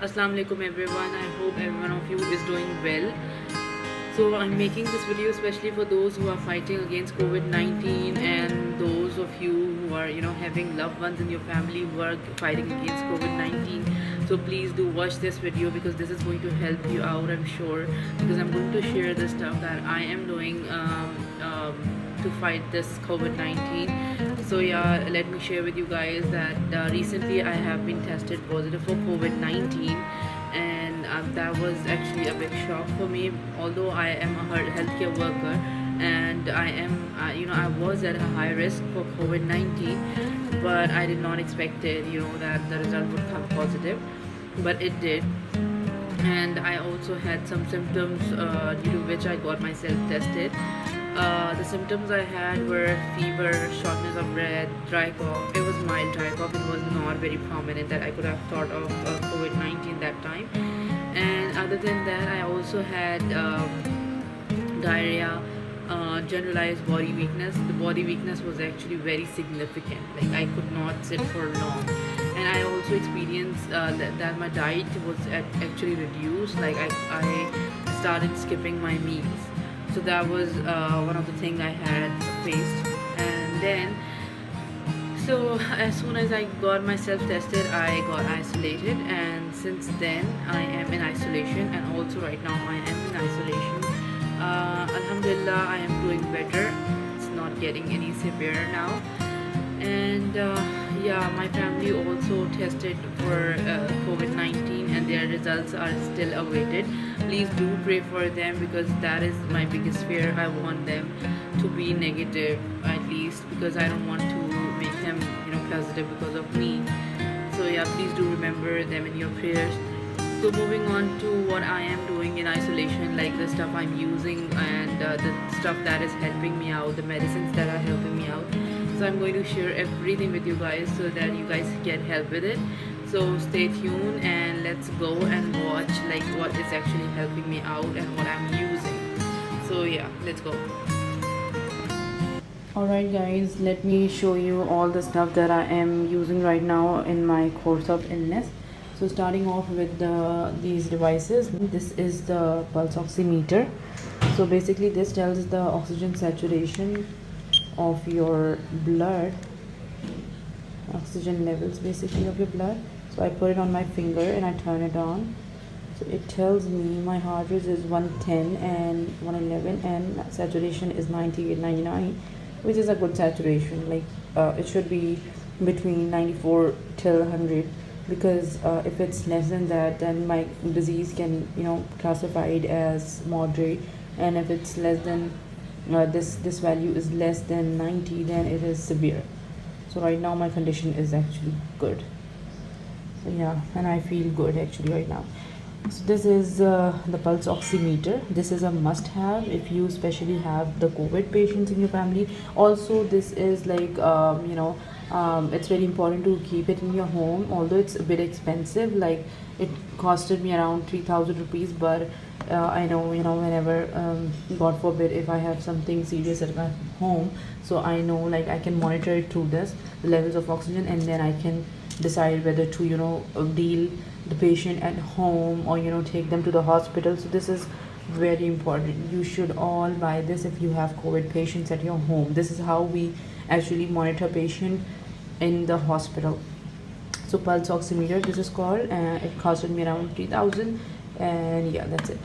Assalamu alaikum everyone. I hope every one of you is doing well. So I'm making this video especially for those who are fighting against COVID-19 and those of you who are having loved ones in your family who are fighting against COVID-19. So please do watch this video because this is going to help you out, I'm sure, because I'm going to share the stuff that I am doing to fight this COVID-19. So yeah, let me share with you guys that recently I have been tested positive for COVID-19, and that was actually a big shock for me. Although I am a healthcare worker and I am, I was at a high risk for COVID-19, but I did not expect it, that the result would come positive, but it did. And I also had some symptoms due to which I got myself tested. The symptoms I had were fever, shortness of breath, dry cough. It was mild dry cough. It was not very prominent that I could have thought of COVID-19 that time. And other than that, I also had diarrhea, generalized body weakness. The body weakness was actually very significant. Like I could not sit for long, and I also experienced that my diet was actually reduced. Like I started skipping my meals. So that was one of the things I had faced, and then so as soon as I got myself tested, I got isolated, and since then I am in isolation, and also right now I am in isolation. Alhamdulillah, I am doing better. It's not getting any severe now, and yeah, my family also tested for COVID-19, and their results are still awaited. Please do pray for them because that is my biggest fear. I want them to be negative at least, because I don't want to make them positive because of me. So yeah, please do remember them in your prayers. So moving on to what I am doing in isolation, like the stuff I'm using and the stuff that is helping me out, the medicines that are helping me out. So I'm going to share everything with you guys so that you guys get help with it. So stay tuned and let's go and watch like what is actually helping me out and what I'm using. So yeah, let's go. Alright guys, let me show you all the stuff that I am using right now in my course of illness. So starting off with these devices, this is the pulse oximeter. So basically this tells the oxygen saturation of your blood, oxygen levels basically of your blood. So I put it on my finger and I turn it on. So it tells me my heart rate is 110 and 111 and saturation is 98, 99, which is a good saturation. Like it should be between 94 till 100, because if it's less than that, then my disease can classified as moderate, and if it's less than this value is less than 90, then it is severe. So right now my condition is actually good. So yeah, and I feel good actually right now. So this is the pulse oximeter. This is a must have if you especially have the COVID patients in your family. Also this is like it's very important to keep it in your home, although it's a bit expensive. Like it costed me around 3,000 rupees, but I know whenever God forbid if I have something serious at my home, so I know like I can monitor it through this, the levels of oxygen, and then I can decide whether to deal the patient at home or take them to the hospital. So this is very important. You should all buy this if you have COVID patients at your home. This is how we actually monitor patient in the hospital. So pulse oximeter, this is called, it costed me around 3,000, and yeah, that's it.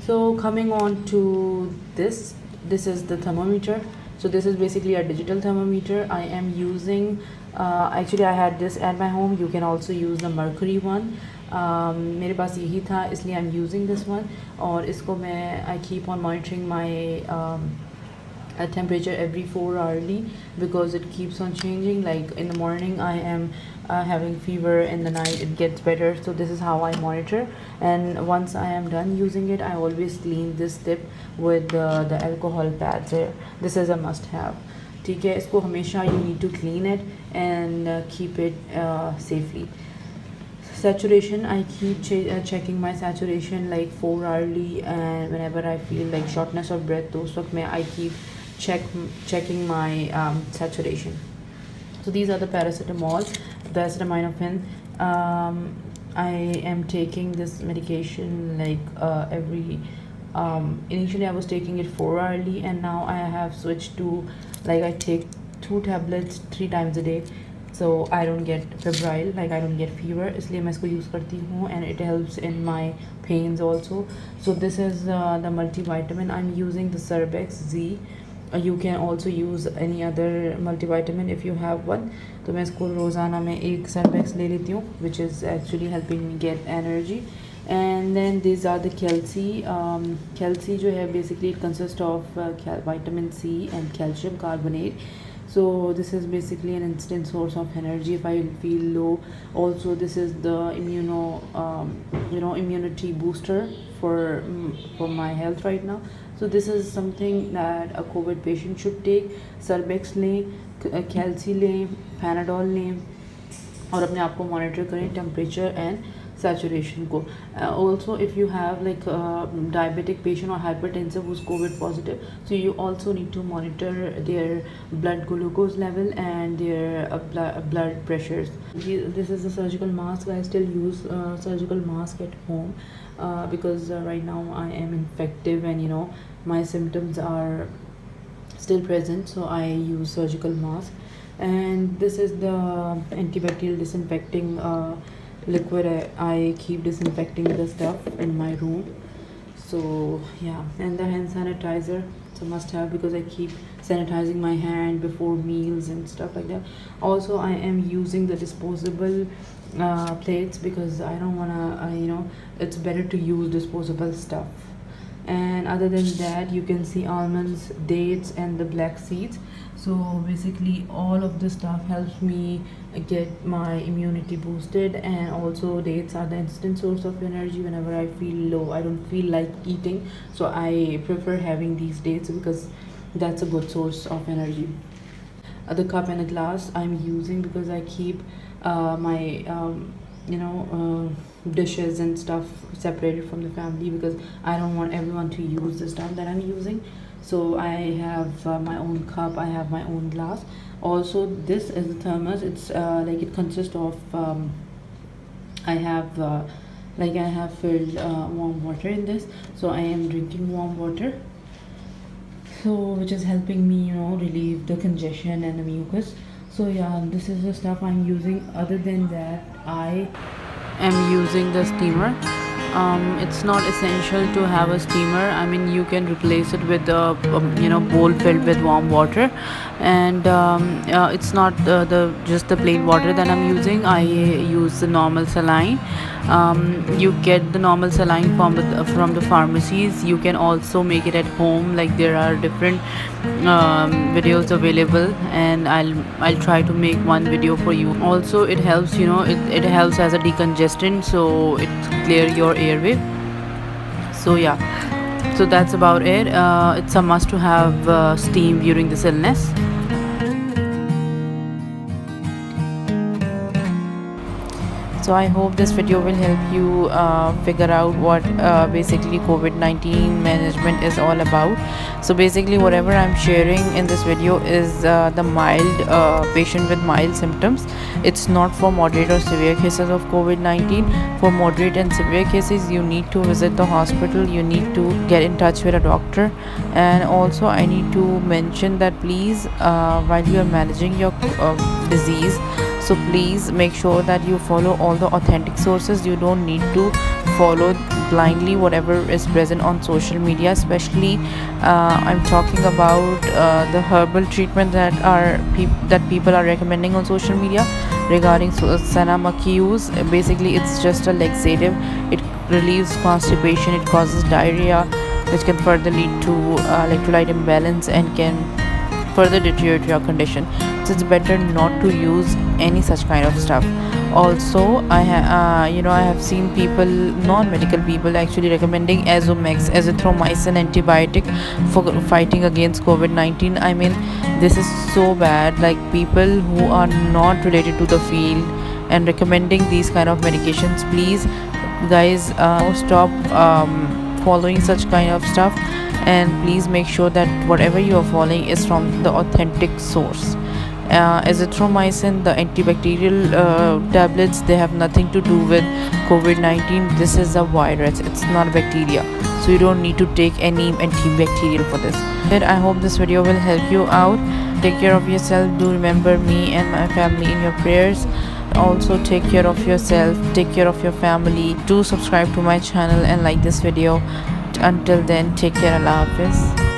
So coming on to this is the thermometer. So this is basically a digital thermometer. I am using actually I had this at my home. You can also use the mercury one. मेरे पास यही था, इसलिए I'm using this one. और इसको मैं I keep on monitoring my temperature every 4 hourly, because it keeps on changing. Like in the morning I am having fever, in the night it gets better. So this is how I monitor, and once I am done using it, I always clean this tip with the alcohol pads here. This is a must have. ठीक है, इसको हमेशा you need to clean it and keep it safely. Saturation, I keep checking my saturation like 4 hourly, and whenever I feel like shortness of breath, those of me I keep checking my saturation. So these are the paracetamol, the acetaminophen. I am taking this medication like every initially I was taking it 4 hourly, and now I have switched to like I take 2 tablets 3 times a day, so I don't get febrile, like I don't get fever, इसलिए मैं इसको use करती हूँ, and it helps in my pains also. So this is the multivitamin I'm using, the Cerbex Z. You can also use any other multivitamin if you have one. तो मैं इसको रोज़ाना में एक Cerbex ले लेती हूँ, which is actually helping me get energy. And then these are the calci जो है basically it consists of vitamin C and calcium carbonate. So this is basically an instant source of energy if I feel low. Also this is the immunity booster for my health right now. So this is something that a COVID patient should take. Cerbex लें, calci लें, Panadol लें, और अपने आप को monitor करें temperature and saturation को. Also if you have like diabetic patient or hypertensive who's COVID positive, so you also need to monitor their blood glucose level and their blood pressures. This is a surgical mask. I still use surgical mask at home because right now I am infective, and my symptoms are still present, so I use surgical mask. And this is the antibacterial disinfecting liquid. I keep disinfecting the stuff in my room. So yeah, and the hand sanitizer, it's a must have because I keep sanitizing my hand before meals and stuff like that. Also I am using the disposable plates because I don't wanna it's better to use disposable stuff. And other than that, you can see almonds, dates and the black seeds. So basically all of this stuff helps me get my immunity boosted, and also dates are the instant source of energy whenever I feel low, I don't feel like eating, so I prefer having these dates because that's a good source of energy. The cup and a glass I'm using because I keep my dishes and stuff separated from the family because I don't want everyone to use the stuff that I'm using. So I have my own cup, I have my own glass. Also this is the thermos. It's like it consists of I have filled warm water in this, so I am drinking warm water, so which is helping me relieve the congestion and the mucus. So yeah, this is the stuff I'm using. Other than that, I am using the steamer. It's not essential to have a steamer. I mean, you can replace it with a bowl filled with warm water, and it's not just the plain water that I'm using. I use the normal saline. You get the normal saline from the pharmacies. You can also make it at home. Like there are different videos available, and I'll try to make one video for you. Also it helps, it helps as a decongestant, so it clear your airway. So yeah, so that's about it. It's a must to have steam during this illness. So I hope this video will help you figure out what basically COVID-19 management is all about. So basically whatever I'm sharing in this video is the mild patient with mild symptoms. It's not for moderate or severe cases of COVID-19. For moderate and severe cases, you need to visit the hospital, you need to get in touch with a doctor. And also I need to mention that please while you are managing your disease, so please make sure that you follow all the authentic sources. You don't need to follow blindly whatever is present on social media. Especially I'm talking about the herbal treatment that people are recommending on social media regarding Senna, Makki use. Basically it's just a laxative. It relieves constipation, it causes diarrhea, which can further lead to electrolyte imbalance and can further deteriorate your condition. So it's better not to use any such kind of stuff. Also I have seen people, non-medical people, actually recommending Azomax, azithromycin antibiotic for fighting against COVID-19. I mean, this is so bad. Like people who are not related to the field and recommending these kind of medications, please guys, stop following such kind of stuff, and please make sure that whatever you are following is from the authentic source. azithromycin, the antibacterial tablets, they have nothing to do with COVID-19. This is a virus, it's not a bacteria, so you don't need to take any antibacterial for this. I hope this video will help you out. Take care of yourself. Do remember me and my family in your prayers. Also take care of yourself, take care of your family. Do subscribe to my channel and like this video. Until then, take care. Allah Hafiz.